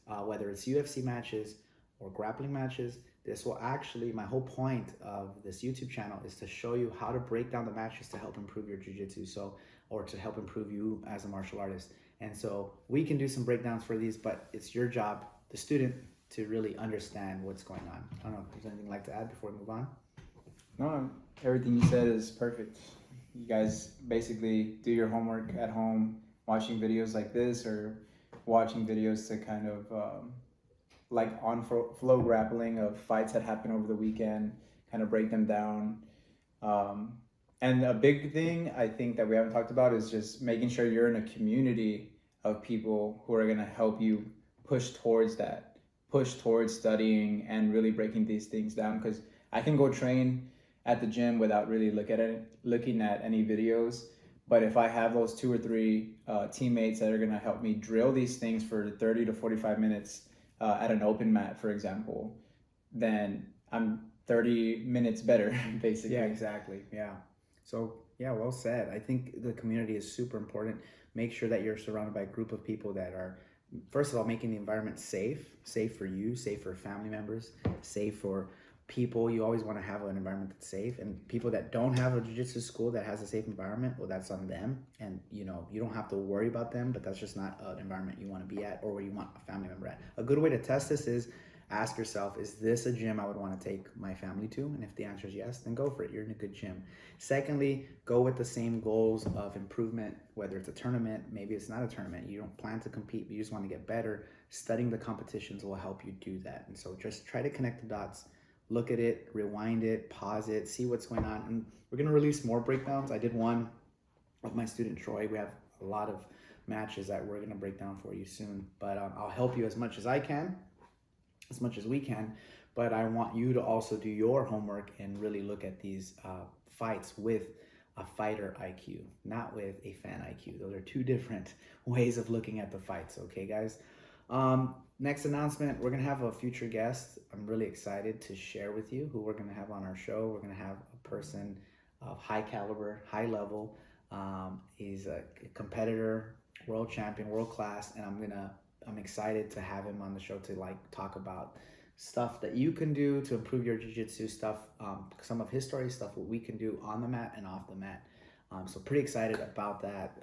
whether it's UFC matches or grappling matches. This will actually, my whole point of this YouTube channel is to show you how to break down the matches to help improve your jiu-jitsu, or to help improve you as a martial artist. And so we can do some breakdowns for these, but it's your job, the student, to really understand what's going on. I don't know if there's anything you'd like to add before we move on. No, everything you said is perfect. You guys basically do your homework at home, watching videos like this, or watching videos to kind of like on flow grappling of fights that happen over the weekend, kind of break them down. And a big thing I think that we haven't talked about is just making sure you're in a community of people who are going to help you push towards that, push towards studying and really breaking these things down. Because I can go train at the gym without really looking at any videos. But if I have those 2 or 3 teammates that are going to help me drill these things for 30 to 45 minutes at an open mat, for example, then I'm 30 minutes better, basically. Yeah, exactly. Yeah. So, yeah, well said. I think the community is super important. Make sure that you're surrounded by a group of people that are, first of all, making the environment safe for you, safe for family members, safe for people. You always want to have an environment that's safe, and people that don't have a jiu-jitsu school that has a safe environment, well, that's on them. And you don't have to worry about them, but that's just not an environment you want to be at, or where you want a family member at. A good way to test this is ask yourself, is this a gym I would want to take my family to? And if the answer is yes, then go for it. You're in a good gym. Secondly, go with the same goals of improvement, whether it's a tournament, maybe it's not a tournament. You don't plan to compete, but you just want to get better. Studying the competitions will help you do that. And so just try to connect the dots. Look at it, rewind it, pause it, see what's going on. And we're going to release more breakdowns. I did one with my student Troy. We have a lot of matches that we're going to break down for you soon. But I'll help you as much as I can, as much as we can. But I want you to also do your homework and really look at these fights with a fighter IQ, not with a fan IQ. Those are two different ways of looking at the fights, okay, guys? Next announcement, we're going to have a future guest. I'm really excited to share with you who we're going to have on our show. We're going to have a person of high caliber, high level. He's a competitor, world champion, world class, and I'm excited to have him on the show to talk about stuff that you can do to improve your jiu-jitsu stuff, some of his story stuff, what we can do on the mat and off the mat. So pretty excited about that.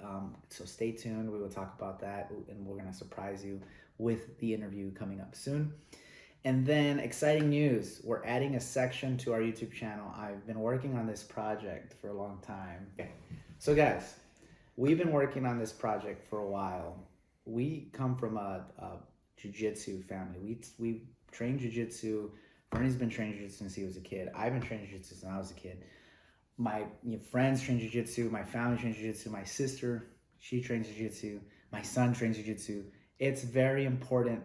So stay tuned. We will talk about that, and we're going to surprise you with the interview coming up soon. And then exciting news, we're adding a section to our YouTube channel. I've been working on this project for a long time. Okay. So guys, we've been working on this project for a while. We come from a jiu-jitsu family. We train jiu-jitsu. Bernie's been training jiu-jitsu since he was a kid. I've been training jiu-jitsu since I was a kid. My friends train jiu-jitsu. My family trains jiu-jitsu. My sister, she trains jiu-jitsu. My son trains jiu-jitsu. It's very important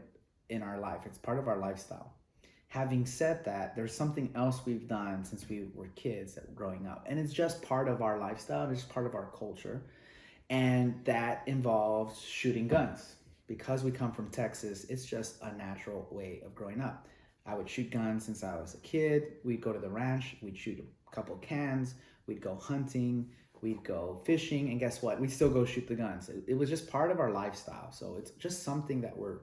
in our life. It's part of our lifestyle. Having said that, there's something else we've done since we were kids that were growing up. And it's just part of our lifestyle. It's part of our culture. And that involves shooting guns. Because we come from Texas, it's just a natural way of growing up. I would shoot guns since I was a kid. We'd go to the ranch. We'd shoot a couple cans. We'd go hunting. We'd go fishing. And guess what? We'd still go shoot the guns. It was just part of our lifestyle. So it's just something that we're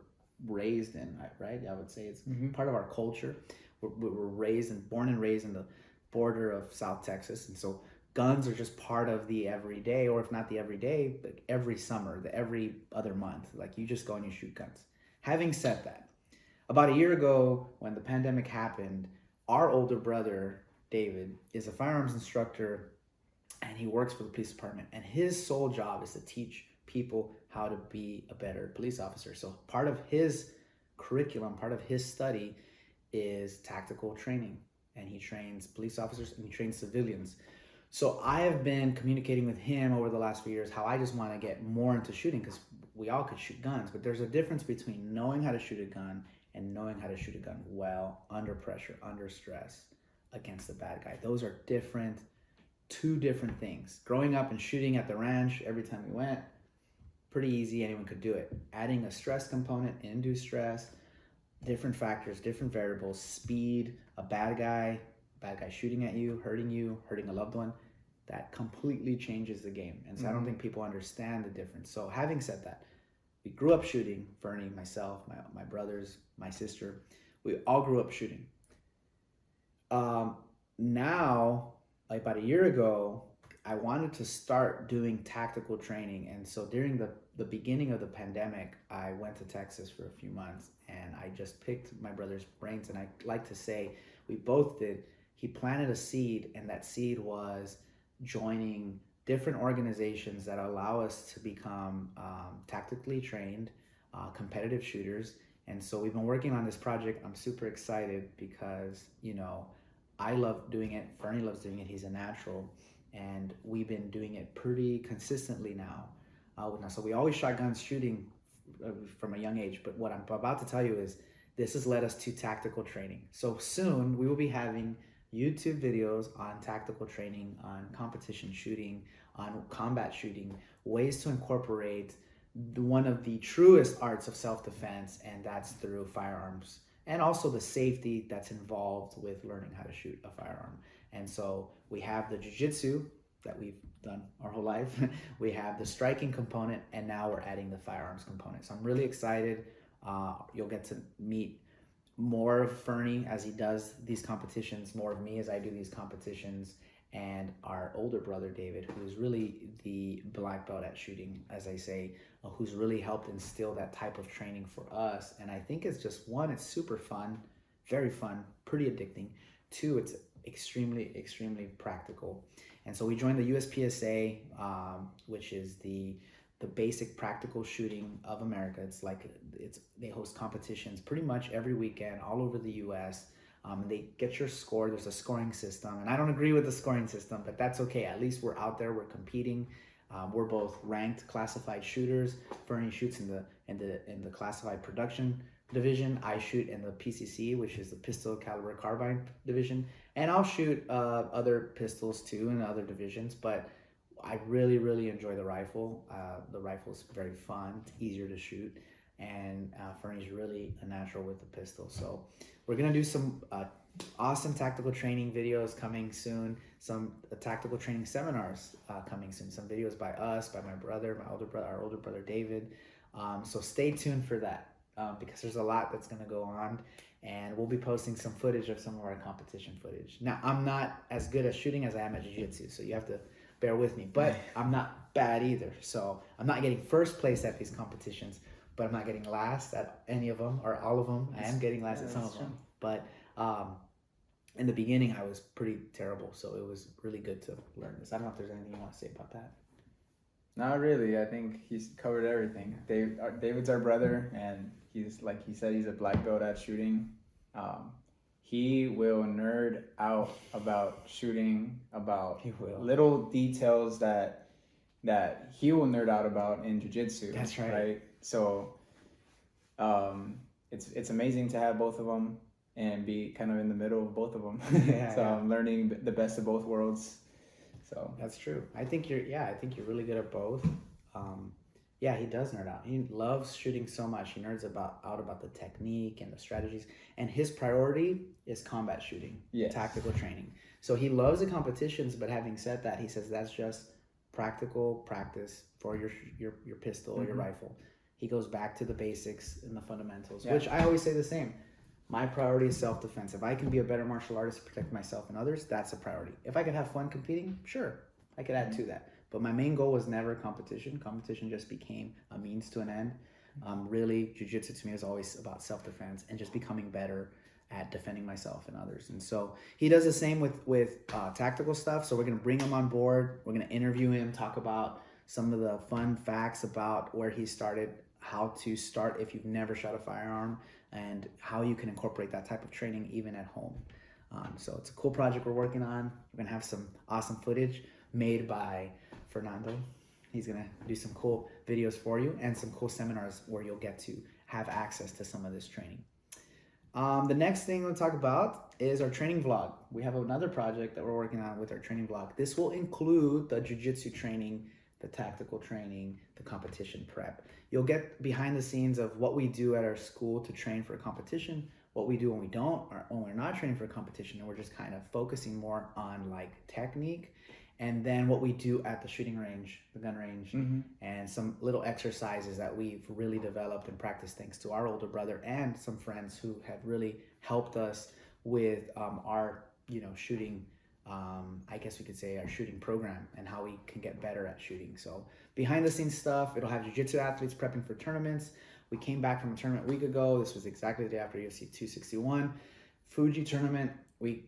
raised in, right? I would say it's part of our culture. We're raised and born and raised in the border of South Texas. And so guns are just part of the everyday, or if not the everyday, but every summer, every other month. Like you just go and you shoot guns. Having said that, about a year ago when the pandemic happened, our older brother, David, is a firearms instructor and he works for the police department. And his sole job is to teach people how to be a better police officer. So part of his curriculum, part of his study is tactical training. And he trains police officers and he trains civilians. So I have been communicating with him over the last few years how I just want to get more into shooting, because we all could shoot guns, but there's a difference between knowing how to shoot a gun and knowing how to shoot a gun well, under pressure, under stress, against the bad guy. Those are two different things. Growing up and shooting at the ranch every time we went, pretty easy, anyone could do it. Adding a stress component, induced stress, different factors, different variables, speed, a bad guy shooting at you, hurting a loved one, that completely changes the game. And so I don't think people understand the difference. So having said that, we grew up shooting. Fernie, myself, my brothers, my sister, we all grew up shooting. Um, Now, like about a year ago, I wanted to start doing tactical training. And so during the beginning of the pandemic, I went to Texas for a few months and I just picked my brother's brains. And I like to say we both did. He planted a seed, and that seed was joining different organizations that allow us to become tactically trained, competitive shooters. And so we've been working on this project. I'm super excited because, I love doing it. Fernie loves doing it. He's a natural. And we've been doing it pretty consistently now. So we always shotgun shooting from a young age. But what I'm about to tell you is this has led us to tactical training. So soon we will be having YouTube videos on tactical training, on competition shooting, on combat shooting, ways to incorporate one of the truest arts of self-defense, and that's through firearms, and also the safety that's involved with learning how to shoot a firearm. And so we have the jiu-jitsu that we've done our whole life. We have the striking component, and now we're adding the firearms component. So I'm really excited. You'll get to meet more of Fernie as he does these competitions, more of me as I do these competitions, and our older brother David, who's really the black belt at shooting, as I say, who's really helped instill that type of training for us. And I think it's just, one, it's super fun, very fun, pretty addicting. Two, it's extremely practical. And so we joined the USPSA, which is the basic practical shooting of America. They host competitions pretty much every weekend all over the US. They get your score. There's a scoring system, and I don't agree with the scoring system, but that's okay. At least we're out there, we're competing. We're both ranked classified shooters. Fernie shoots in the classified production division. I shoot in the PCC, which is the pistol caliber carbine division, and I'll shoot other pistols too in other divisions. But I really enjoy the rifle. The rifle's very fun. It's easier to shoot, and Fernie's really a natural with the pistol. So we're gonna do some awesome tactical training videos coming soon. Some tactical training seminars coming soon. Some videos by us, by my brother, our older brother David. So stay tuned for that because there's a lot that's gonna go on, and we'll be posting some footage of some of our competition footage. Now, I'm not as good at shooting as I am at jiu-jitsu, so you have to bear with me, but I'm not bad either. So I'm not getting first place at these competitions, but I'm not getting last at any of them or all of them. I am getting last at some of them, but in the beginning I was pretty terrible, so it was really good to learn this. I don't know if there's anything you want to say about that. Not really. I think he's covered everything. David's our brother, and he's, like he said, he's a black belt at shooting. He will nerd out about shooting, about little details that he will nerd out about in jiu-jitsu. That's right. So it's amazing to have both of them and be kind of in the middle of both of them. I'm learning the best of both worlds. So that's true. I think you're really good at both. He does nerd out. He loves shooting so much. He nerds out about the technique and the strategies. And his priority is combat shooting, tactical training. So he loves the competitions, but having said that, he says that's just practical practice for your pistol or your rifle. He goes back to the basics and the fundamentals, which I always say the same. My priority is self-defense. If I can be a better martial artist to protect myself and others, that's a priority. If I could have fun competing, sure, I could add to that. But my main goal was never competition. Competition just became a means to an end. Really, jiu-jitsu to me is always about self-defense and just becoming better at defending myself and others. And so he does the same with tactical stuff. So we're going to bring him on board. We're going to interview him, talk about some of the fun facts about where he started, how to start if you've never shot a firearm, and how you can incorporate that type of training even at home. So it's a cool project we're working on. We're going to have some awesome footage made by Fernando. He's going to do some cool videos for you and some cool seminars where you'll get to have access to some of this training. The next thing we'll talk about is our training vlog. We have another project that we're working on with our training vlog. This will include the jiu-jitsu training, the tactical training, the competition prep. You'll get behind the scenes of what we do at our school to train for a competition, what we do when we don't, or when we're not training for a competition, and we're just kind of focusing more on like technique and then what we do at the shooting range, the gun range, Mm-hmm. and some little exercises that we've really developed and practiced thanks to our older brother and some friends who have really helped us with our shooting. I guess we could say our shooting program and how we can get better at shooting. So behind the scenes stuff, it'll have jiu-jitsu athletes prepping for tournaments. We came back from a tournament a week ago. This was exactly the day after UFC 261 Fuji tournament. We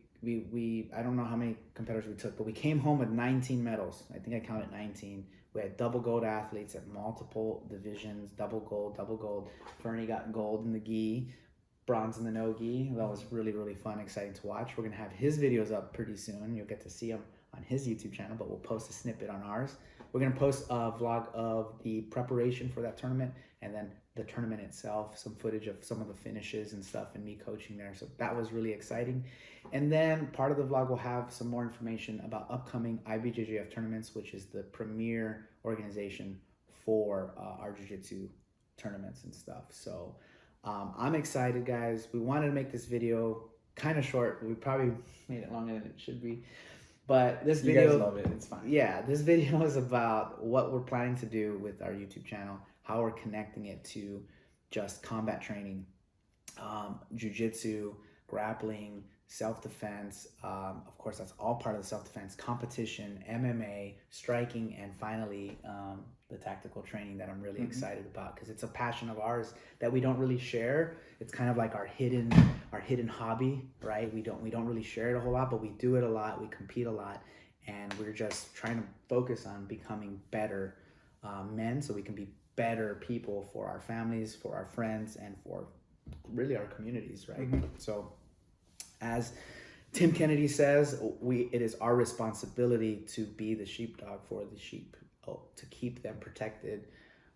I don't know how many competitors we took, but we came home with 19 medals. I think I counted 19. We had double gold athletes at multiple divisions, double gold. Fernie got gold in the gi, bronze in the no gi. That was really, really fun, exciting to watch. We're going to have his videos up pretty soon. You'll get to see him on his YouTube channel, but we'll post a snippet on ours. We're going to post a vlog of the preparation for that tournament and then the tournament itself, some footage of some of the finishes and stuff and me coaching there. So that was really exciting. And then part of the vlog will have some more information about upcoming IBJJF tournaments, which is the premier organization for our jiu-jitsu tournaments and stuff. So I'm excited, guys. We wanted to make this video kind of short. We probably made it longer than it should be. But this video, you guys love it. It's fine. Yeah, this video is about what we're planning to do with our YouTube channel, how we're connecting it to just combat training, jiu-jitsu, grappling, self-defense. Of course, that's all part of the self-defense, competition, MMA, striking, and finally the tactical training that I'm really excited about because it's a passion of ours that we don't really share. It's kind of like our hidden hobby, right? We don't really share it a whole lot, but we do it a lot. We compete a lot, and we're just trying to focus on becoming better men, so we can be better people for our families, for our friends, and for really our communities, right? So, as Tim Kennedy says, it is our responsibility to be the sheepdog for the sheep, to keep them protected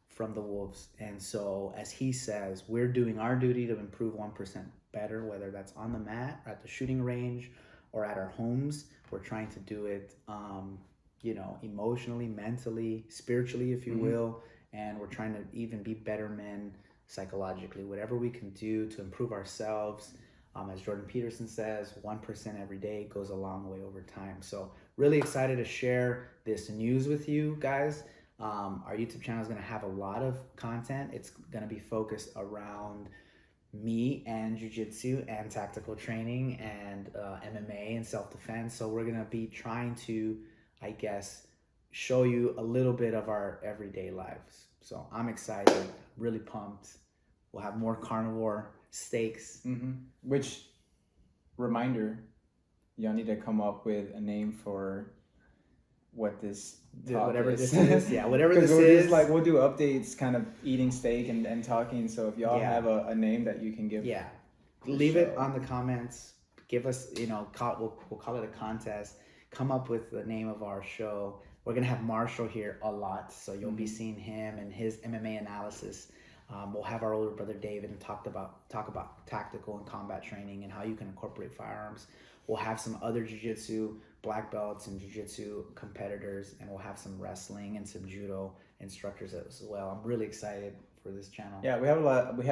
from the wolves. And so, as he says, we're doing our duty to improve 1% better, whether that's on the mat, at the shooting range, or at our homes. We're trying to do it, emotionally, mentally, spiritually, if you will. And we're trying to even be better men psychologically. Whatever we can do to improve ourselves. As Jordan Peterson says, 1% every day goes a long way over time. So really excited to share this news with you guys. Our YouTube channel is going to have a lot of content. It's going to be focused around me and jiu-jitsu and tactical training and MMA and self-defense. So we're going to be trying to, I guess, show you a little bit of our everyday lives. So I'm excited, really pumped. We'll have more carnivore steaks. Which, reminder, y'all need to come up with a name for what this whatever is. this is. Yeah, whatever this we'll is. just, we'll do updates, kind of eating steak and talking. So if y'all have a name that you can give, leave it on the comments. Give us, we'll call it a contest. Come up with the name of our show. We're gonna have Marshall here a lot, so you'll be seeing him and his MMA analysis. We'll have our older brother David and talk about tactical and combat training and how you can incorporate firearms. We'll have some other jiu-jitsu black belts and jiu-jitsu competitors, and we'll have some wrestling and some judo instructors as well. I'm really excited for this channel. Yeah, we have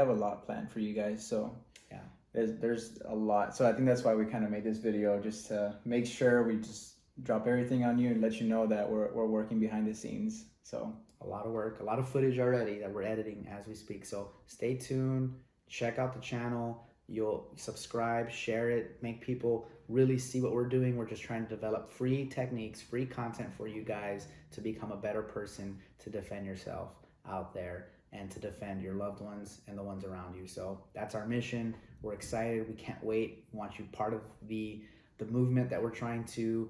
a lot planned for you guys. So yeah, there's a lot. So I think that's why we kind of made this video, just to make sure we just drop everything on you and let you know that we're working behind the scenes. So a lot of work, a lot of footage already that we're editing as we speak. So stay tuned, check out the channel. You'll subscribe, share it, make people really see what we're doing. We're just trying to develop free techniques, free content for you guys to become a better person, to defend yourself out there and to defend your loved ones and the ones around you. So that's our mission. We're excited. We can't wait. We want you part of the movement that we're trying to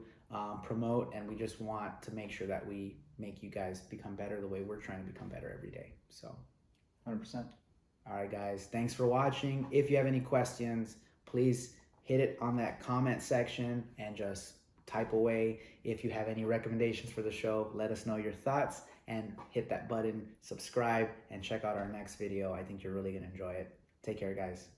promote, and we just want to make sure that we make you guys become better the way we're trying to become better every day. So 100%. All right, guys, thanks for watching. If you have any questions, please hit it on that comment section and just type away. If you have any recommendations for the show, let us know your thoughts and hit that button, subscribe, and check out our next video. I think you're really going to enjoy it. Take care, guys.